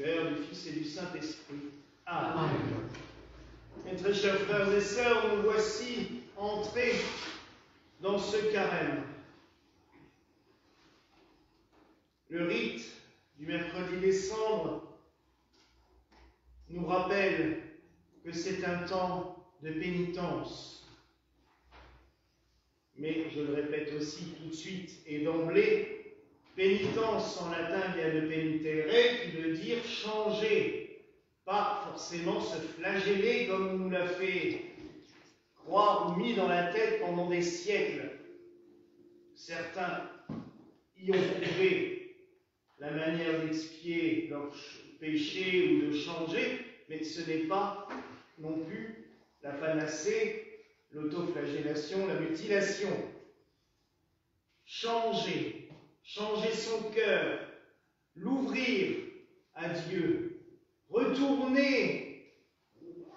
Père, du Fils et du Saint-Esprit. Amen. Mes très chers frères et sœurs, nous voici entrés dans ce carême. Le rite du mercredi des Cendres nous rappelle que c'est un temps de pénitence. Mais, je le répète aussi tout de suite et d'emblée, pénitence en latin vient de penitere, qui veut dire changer, pas forcément se flageller comme on nous l'a fait croire ou mis dans la tête pendant des siècles. Certains y ont trouvé la manière d'expier leurs péchés ou de changer, mais ce n'est pas non plus la panacée, l'autoflagellation, la mutilation. Changer son cœur, l'ouvrir à Dieu, retourner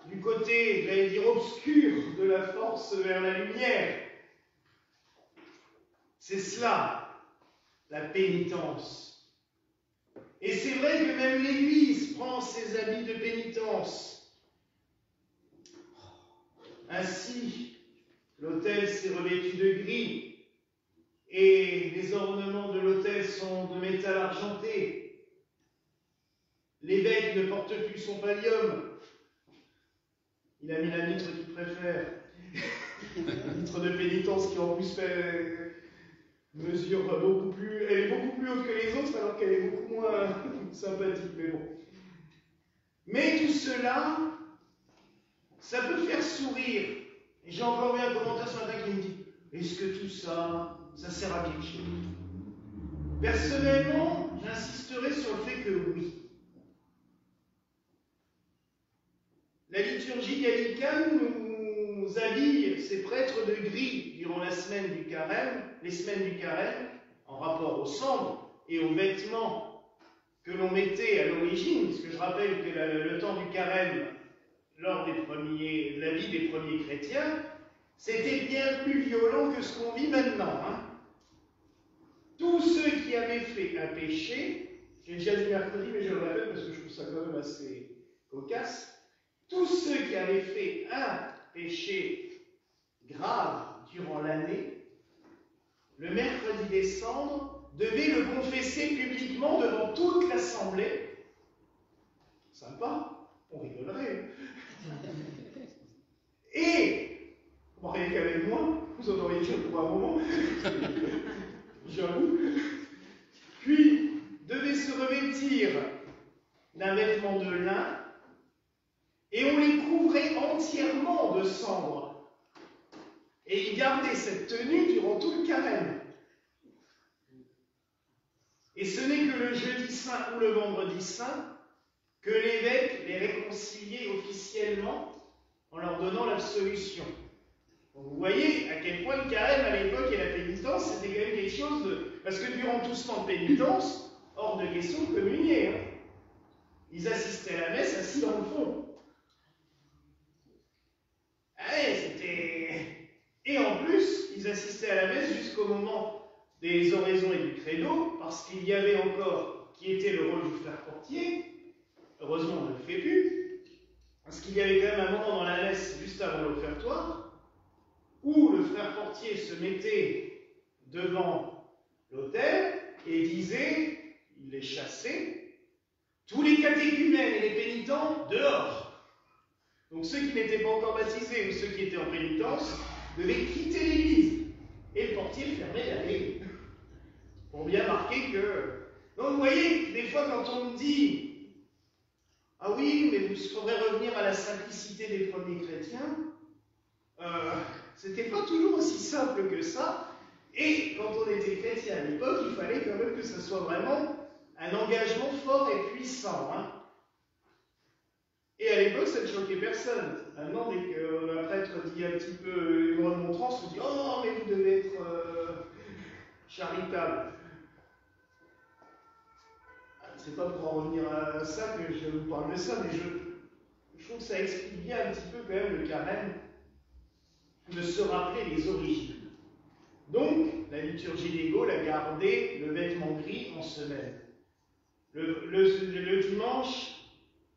du côté, j'allais dire, obscur de la force vers la lumière. C'est cela, la pénitence. Et c'est vrai que même l'Église prend ses habits de pénitence. Ainsi, l'autel s'est revêtu de gris, et les ornements de l'autel sont de métal argenté. L'évêque ne porte plus son pallium. Il a mis la mitre qu'il préfère. La mitre de pénitence qui en plus fait mesure beaucoup plus... Elle est beaucoup plus haute que les autres alors qu'elle est beaucoup moins sympathique, mais bon. Mais tout cela, ça peut faire sourire. Et j'ai encore vu un commentaire ce matin qui me dit « Est-ce que tout ça, ça sert à quelque chose ?» Personnellement, j'insisterai sur le fait que oui. La liturgie gallicane nous habille ces prêtres de gris durant la semaine du carême, les semaines du carême, en rapport aux cendres et aux vêtements que l'on mettait à l'origine, puisque je rappelle que le temps du carême, lors de la vie des premiers chrétiens, c'était bien plus violent que ce qu'on vit maintenant. Tous ceux qui avaient fait un péché, j'ai déjà dit mercredi, mais je le rappelle parce que je trouve ça quand même assez cocasse, tous ceux qui avaient fait un péché grave durant l'année, le mercredi des Cendres, devaient le confesser publiquement devant toute l'assemblée. Sympa, on rigolerait. Et, bon, rien qu'avec moi, vous en auriez dit pour un moment, j'avoue, puis devaient se revêtir d'un vêtement de lin, et on les couvrait entièrement de cendres. Et ils gardaient cette tenue durant tout le carême. Et ce n'est que le jeudi saint ou le vendredi saint que l'évêque les réconciliait officiellement en leur donnant l'absolution. Vous voyez à quel point le carême à l'époque et la pénitence, c'était quand même quelque chose de... Parce que durant tout ce temps de pénitence, hors de question de communier. Ils assistaient à la messe assis dans le fond. Et en plus, ils assistaient à la messe jusqu'au moment des oraisons et du credo, parce qu'il y avait encore, qui était le rôle du frère portier, heureusement on ne le fait plus, parce qu'il y avait quand même un moment dans la messe, juste avant l'offertoire, où le frère portier se mettait devant l'autel et disait, il les chassait, tous les catéchumènes et les pénitents dehors. Donc ceux qui n'étaient pas encore baptisés ou ceux qui étaient en pénitence devaient quitter l'église. Et le portier fermait la clé. Pour bien marquer que... Donc vous voyez, des fois quand on me dit « Ah oui, mais il faudrait revenir à la simplicité des premiers chrétiens », c'était pas toujours aussi simple que ça. Et quand on était chrétien à l'époque, il fallait quand même que ce soit vraiment un engagement fort et puissant. Et à l'époque, ça ne choquait personne. Maintenant, dès qu'un prêtre dit un petit peu une remontrance, on dit « Oh, mais vous devez être charitable ». C'est pas pour en revenir à ça que je vous parle de ça, mais je trouve que ça explique bien un petit peu quand même le carême de se rappeler les origines. Donc, la liturgie des Gaules a gardé le vêtement gris en semaine. Le dimanche,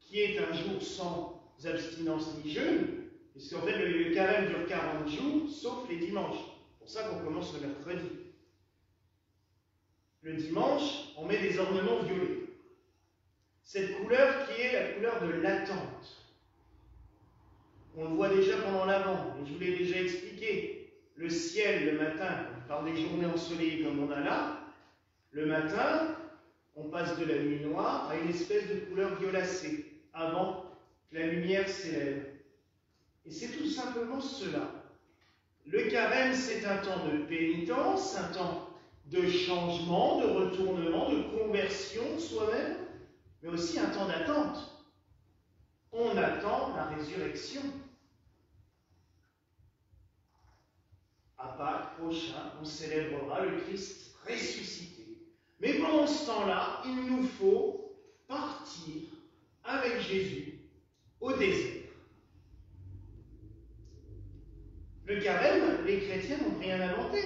qui est un jour sans abstinence ni jeûne, puisqu'en fait le carême dure 40 jours, sauf les dimanches. C'est pour ça qu'on commence le mercredi. Le dimanche, on met des ornements violets. Cette couleur qui est la couleur de l'attente. On le voit déjà pendant l'Avent, et je vous l'ai déjà expliqué. Le ciel, le matin, on parle des journées ensoleillées comme on a là, le matin, on passe de la nuit noire à une espèce de couleur violacée, avant que la lumière s'élève. Et c'est tout simplement cela. Le carême, c'est un temps de pénitence, un temps de changement, de retournement, de conversion de soi-même, mais aussi un temps d'attente. On attend la résurrection. À Pâques prochain, on célébrera le Christ ressuscité. Mais pendant ce temps-là, il nous faut partir avec Jésus au désert. Le carême, les chrétiens n'ont rien inventé.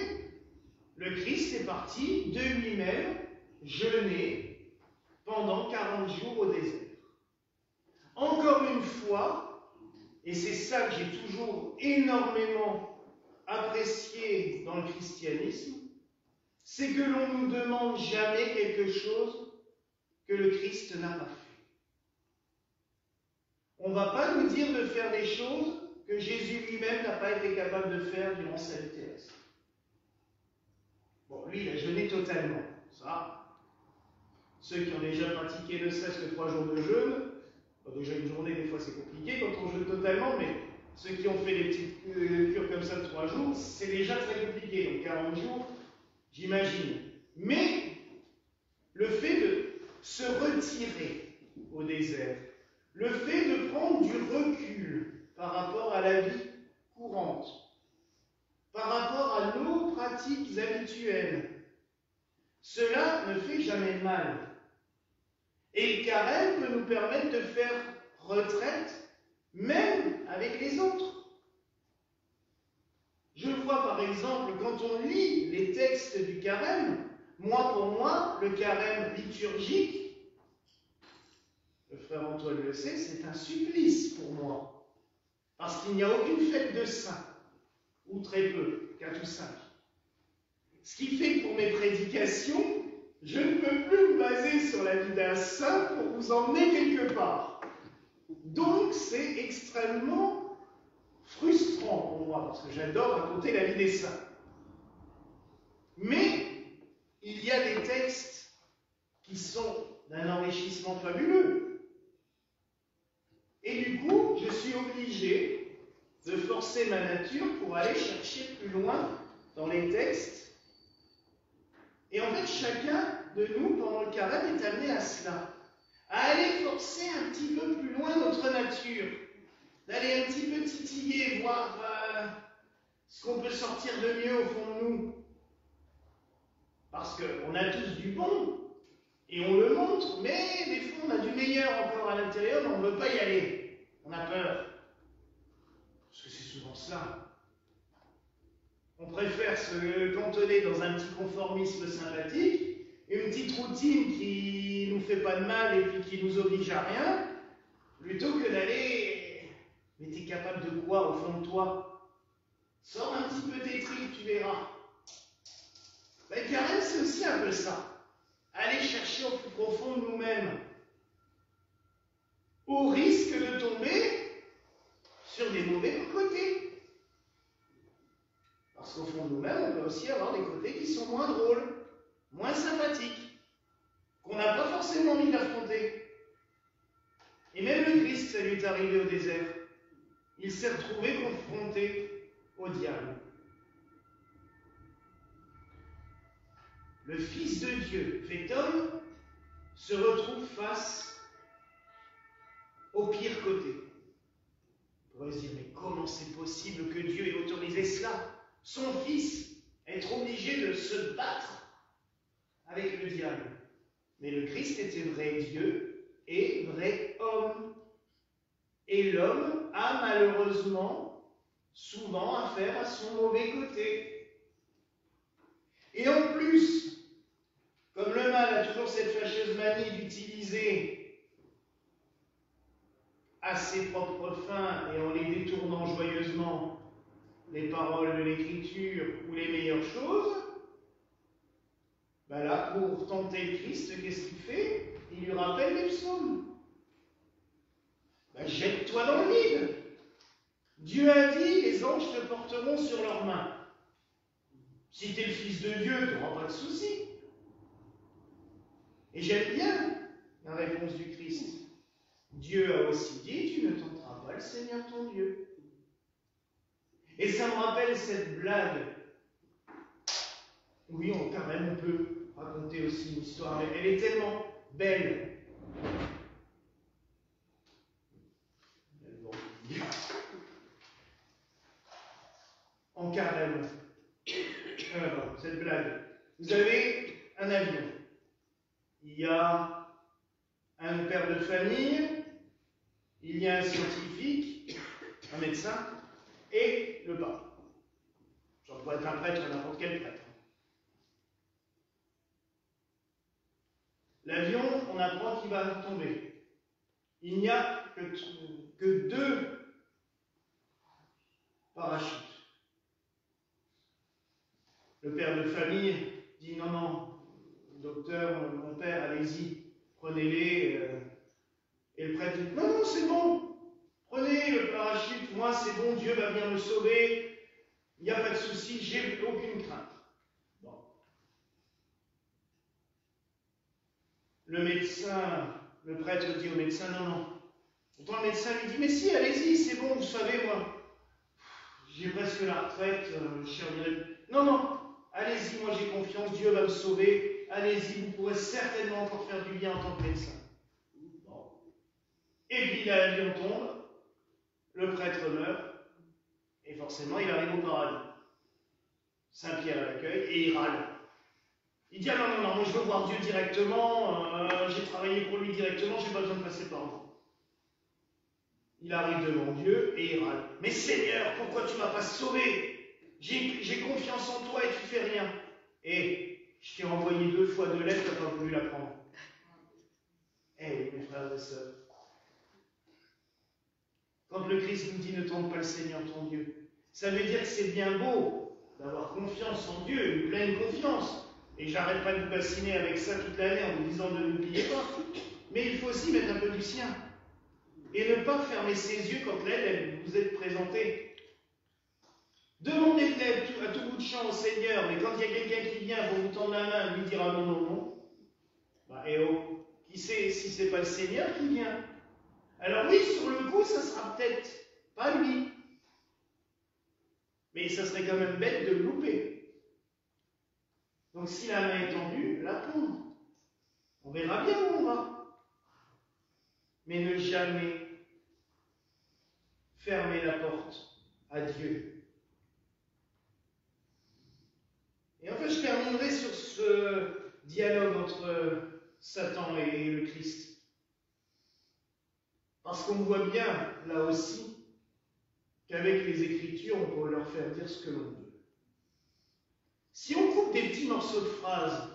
Le Christ est parti de lui-même jeûner pendant 40 jours au désert. Encore une fois, et c'est ça que j'ai toujours énormément apprécié dans le christianisme, c'est que l'on ne nous demande jamais quelque chose que le Christ n'a pas fait. On ne va pas nous dire de faire des choses que Jésus lui-même n'a pas été capable de faire durant sa vie terrestre. Bon, lui, il a jeûné totalement. Ça, ceux qui ont déjà pratiqué ne serait-ce que 3 jours de jeûne, déjà une journée, des fois c'est compliqué quand on jeûne totalement, mais ceux qui ont fait des petites cures comme ça de 3 jours, c'est déjà très compliqué. Donc 40 jours, j'imagine. Mais le fait de se retirer au désert, le fait de prendre du recul par rapport à la vie courante, par rapport à nos pratiques habituelles, cela ne fait jamais mal. Et le carême peut nous permettre de faire retraite, même avec les autres. Je le vois par exemple quand on lit les textes du carême. Moi, pour moi, le carême liturgique, le frère Antoine le sait, c'est un supplice pour moi. Parce qu'il n'y a aucune fête de saints, ou très peu, 4 ou 5. Ce qui fait que pour mes prédications, je ne peux plus me baser sur la vie d'un saint pour vous emmener quelque part. Donc c'est extrêmement frustrant pour moi, parce que j'adore raconter la vie des saints. Mais il y a des textes qui sont d'un enrichissement fabuleux. Et du coup, je suis obligé de forcer ma nature pour aller chercher plus loin dans les textes. Et en fait, chacun de nous, pendant le carême, est amené à cela. À aller forcer un petit peu plus loin notre nature. D'aller un petit peu titiller, voir ce qu'on peut sortir de mieux au fond de nous. Parce qu'on a tous du bon, et on le montre, mais des fois on a du meilleur encore à l'intérieur, mais on ne veut pas y aller. On a peur. Parce que c'est souvent cela. On préfère se cantonner dans un petit conformisme sympathique, une petite routine qui ne nous fait pas de mal et puis qui nous oblige à rien, plutôt que d'aller... Mais t'es capable de quoi au fond de toi? Sors un petit peu tes tripes, tu verras. Le carême, c'est aussi un peu ça. Aller chercher au plus profond de nous-mêmes. Au risque de tomber sur des mauvais côtés. Parce qu'au fond de nous-mêmes, on peut aussi avoir des côtés qui sont moins drôles, moins sympathiques, qu'on n'a pas forcément envie d'affronter. Et même le Christ, ça lui est arrivé au désert. Il s'est retrouvé confronté au diable. Le Fils de Dieu, fait homme, se retrouve face au pire côté. On pourrait se dire, mais comment c'est possible que Dieu ait autorisé cela? Son Fils, être obligé de se battre avec le diable. Mais le Christ était vrai Dieu et vrai homme. Et l'homme a malheureusement souvent affaire à son mauvais côté. Et en plus, Comme le mal a toujours cette fâcheuse manie d'utiliser à ses propres fins et en les détournant joyeusement les paroles de l'Écriture ou les meilleures choses, ben là, pour tenter le Christ, qu'est-ce qu'il fait? Il lui rappelle les psaumes. Ben, jette-toi dans le vide. Dieu a dit, les anges te porteront sur leurs mains. Si tu es le Fils de Dieu, tu n'auras pas de souci. Et j'aime bien la réponse du Christ. Dieu a aussi dit, tu ne tenteras pas le Seigneur ton Dieu. Et ça me rappelle cette blague. Oui, quand même, on peut raconter aussi une histoire, mais elle est tellement belle. En carême. Alors, cette blague. Vous avez un avion. Il y a un père de famille, il y a un scientifique, un médecin, et le pape. Ça pourrait être un prêtre, n'importe quel prêtre. L'avion, on apprend qu'il va tomber. Il n'y a que 2 parachutes. Le père de famille dit non, non, docteur, mon père, allez-y, prenez-les. Et le prêtre dit non, non, c'est bon, prenez le parachute, moi c'est bon, Dieu va venir me sauver, il n'y a pas de souci, j'ai aucune crainte. Bon. Le médecin, le prêtre dit au médecin non, non. Pourtant le médecin lui dit mais si, allez-y, c'est bon, vous savez, moi, j'ai presque la retraite, je servirai. Non, non, allez-y, moi j'ai confiance, Dieu va me sauver, allez-y, vous pourrez certainement encore faire du bien en tant que médecin. Bon. Et puis l'avion tombe, le prêtre meurt, et forcément il arrive au paradis. Saint-Pierre à l'accueil, et il râle. Il dit ah non, non, non, moi je veux voir Dieu directement, j'ai travaillé pour lui directement, j'ai pas besoin de passer par vous. Il arrive devant Dieu et il râle. Mais Seigneur, pourquoi tu ne m'as pas sauvé? J'ai confiance en toi et tu fais rien. Et je t'ai envoyé 2 fois 2 lettres, tu n'as pas voulu la prendre. Eh oui, mes frères et sœurs. Quand le Christ nous dit ne tente pas le Seigneur ton Dieu, ça veut dire que c'est bien beau d'avoir confiance en Dieu, une pleine confiance. Et j'arrête pas de vous bassiner avec ça toute l'année en vous disant ne l'oubliez pas. Mais il faut aussi mettre un peu du sien. Et ne pas fermer ses yeux quand l'aide vous est présentée. Demandez de l'aide à tout bout de champ au Seigneur, mais quand il y a quelqu'un qui vient pour vous tendre la main, lui dira non, non, non. Bah, eh oh, qui sait si c'est pas le Seigneur qui vient? Alors oui, sur le coup, ça sera peut-être pas lui. Mais ça serait quand même bête de le louper. Donc si la main est tendue, la prendre. On verra bien où on va. Mais ne jamais fermer la porte à Dieu. Et enfin, je terminerai sur ce dialogue entre Satan et le Christ. Parce qu'on voit bien, là aussi, qu'avec les Écritures, on peut leur faire dire ce que l'on veut. Si on coupe des petits morceaux de phrases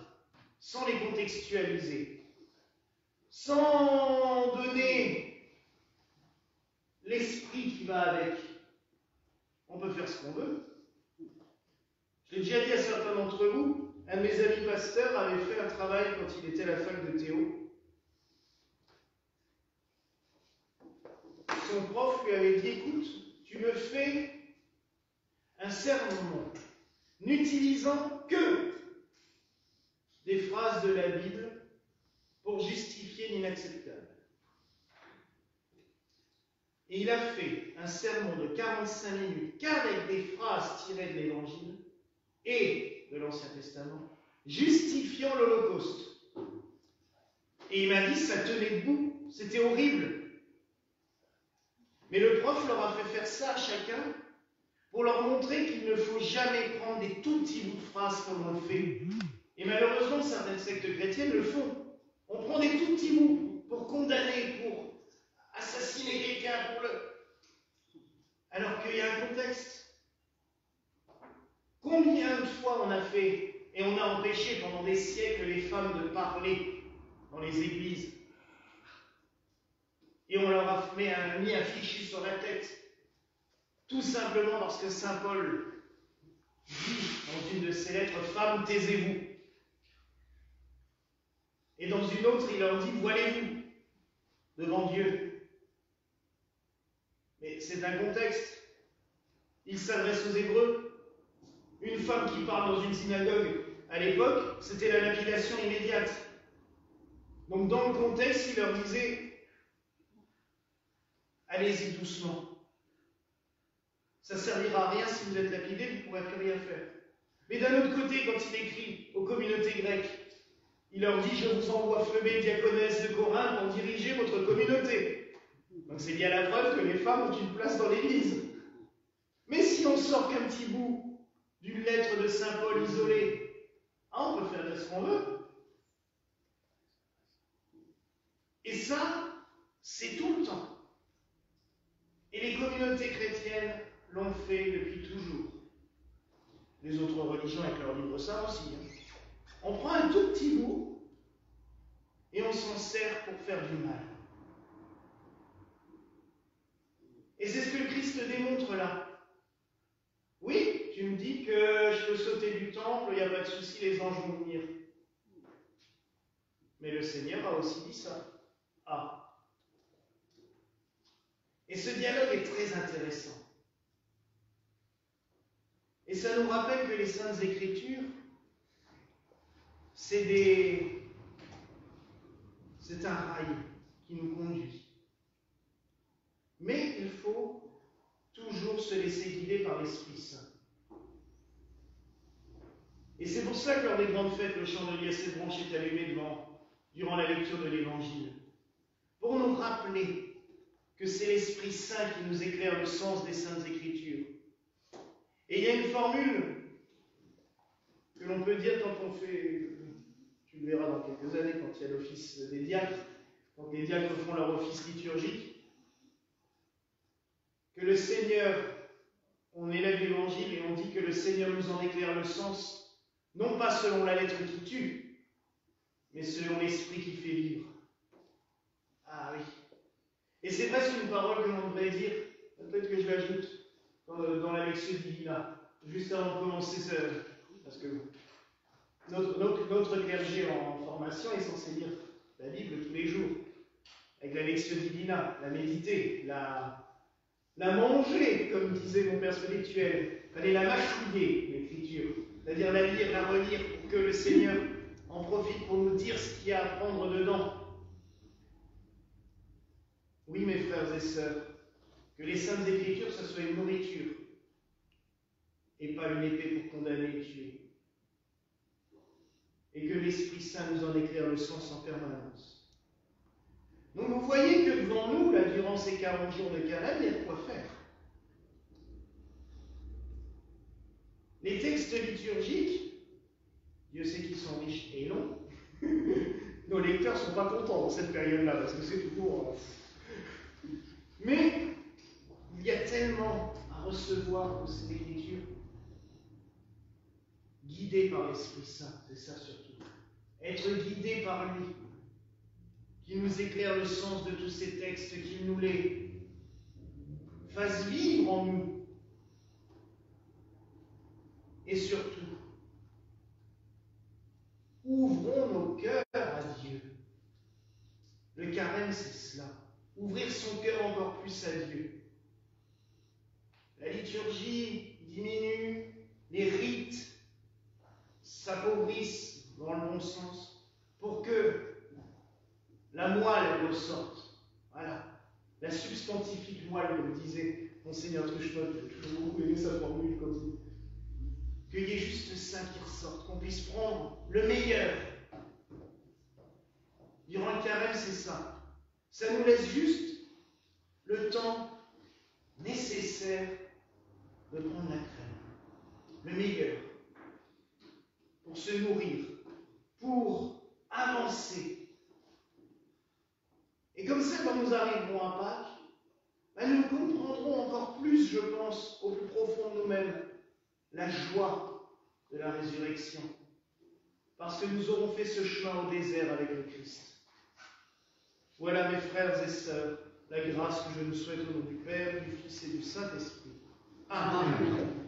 sans les contextualiser, sans donner l'esprit qui va avec, on peut faire ce qu'on veut. Je l'ai déjà dit à certains d'entre vous, un de mes amis pasteurs avait fait un travail quand il était à la fac de Théo. Son prof lui avait dit, écoute, tu me fais un sermon n'utilisant que des phrases de la Bible pour justifier l'inacceptable. Et il a fait un sermon de 45 minutes qu'avec des phrases tirées de l'Évangile et de l'Ancien Testament, justifiant l'Holocauste. Et il m'a dit, ça tenait debout, c'était horrible. Mais le prof leur a fait faire ça à chacun pour leur montrer qu'il ne faut jamais prendre des tout petits bouts de phrases comme on le fait. Et malheureusement, certaines sectes chrétiennes le font. On prend des tout petits bouts pour condamner, pour assassiner quelqu'un, alors qu'il y a un contexte. Combien de fois on a fait Et on a empêché pendant des siècles les femmes de parler dans les églises. Et on leur a mis un fichu sur la tête. Tout simplement parce que saint Paul dit dans une de ses lettres, « Femmes, taisez-vous ». Et dans une autre, il leur dit, « Voilez-vous devant Dieu ». Mais c'est un contexte. Il s'adresse aux Hébreux. Une femme qui parle dans une synagogue à l'époque, c'était la lapidation immédiate. Donc dans le contexte, il leur disait, allez-y doucement. Ça ne servira à rien si vous êtes lapidé, vous ne pourrez plus rien faire. Mais d'un autre côté, quand il écrit aux communautés grecques, il leur dit, je vous envoie Phlébé, diaconesse de Corinthe, pour diriger votre communauté. Donc c'est bien la preuve que les femmes ont une place dans l'Église. Mais si on sort qu'un petit bout d'une lettre de saint Paul isolée, on peut faire dire ce qu'on veut. Et ça, c'est tout le temps. Et les communautés chrétiennes l'ont fait depuis toujours. Les autres religions avec leur livre saint aussi. On prend un tout petit bout et on s'en sert pour faire du mal. Et c'est ce que le Christ démontre là. Oui, tu me dis que je peux sauter du temple, il n'y a pas de souci, les anges vont venir. Mais le Seigneur a aussi dit ça. Ah. Et ce dialogue est très intéressant. Et ça nous rappelle que les Saintes Écritures, c'est un rail qui nous conduit. Mais il faut toujours se laisser guider par l'Esprit Saint. Et c'est pour ça que lors des grandes fêtes, le chandelier à ses branches est allumé durant la lecture de l'Évangile. Pour nous rappeler que c'est l'Esprit Saint qui nous éclaire le sens des Saintes Écritures. Et il y a une formule que l'on peut dire quand on fait, tu le verras dans quelques années, quand il y a l'office des diacres, quand les diacres font leur office liturgique, que le Seigneur, on élève l'Évangile et on dit que le Seigneur nous en éclaire le sens, non pas selon la lettre qui tue, mais selon l'esprit qui fait vivre. Ah oui. Et c'est presque une parole que l'on devrait dire, peut-être que je l'ajoute dans la Lectio Divina, juste avant de commencer parce que notre clergé en formation est censé lire la Bible tous les jours, avec la Lectio Divina, la méditer, la manger, comme disait mon père spirituel. Il fallait la mâchouiller, l'écriture, c'est-à-dire la lire, la relire, pour que le Seigneur en profite pour nous dire ce qu'il y a à prendre dedans. Oui, mes frères et sœurs, que les Saintes Écritures, ce soit une nourriture, et pas une épée pour condamner et tuer. Et que l'Esprit Saint nous en éclaire le sens en permanence. Donc vous voyez que devant nous, là, durant ces 40 jours de carême, il y a de quoi faire. Les textes liturgiques, Dieu sait qu'ils sont riches et longs, nos lecteurs ne sont pas contents dans cette période-là, parce que c'est toujours... Mais il y a tellement à recevoir de ces Écritures, guidés par l'Esprit Saint, c'est ça surtout. Être guidé par lui, qui nous éclaire le sens de tous ces textes, qu'il nous les fasse vivre en nous. Et surtout, ouvrons nos cœurs à Dieu. Le carême, c'est cela. Ouvrir son cœur encore plus à Dieu. La liturgie diminue, les rites s'appauvrissent dans le bon sens pour que la moelle ressorte. Voilà. La substantifique moelle, comme disait Monseigneur Truchenotte, j'ai toujours beaucoup aimé sa formule quand il dit qu'il y ait juste ça qui ressorte, qu'on puisse prendre le meilleur. Durant le carême, c'est ça. Ça nous laisse juste le temps nécessaire de prendre la crème, le meilleur, pour se nourrir, pour avancer. Et comme ça, quand nous arriverons à Pâques, nous comprendrons encore plus, je pense, au plus profond de nous-mêmes, la joie de la résurrection. parce que nous aurons fait ce chemin au désert avec le Christ. Voilà, mes frères et sœurs, la grâce que je nous souhaite au nom du Père, du Fils et du Saint-Esprit. Amen.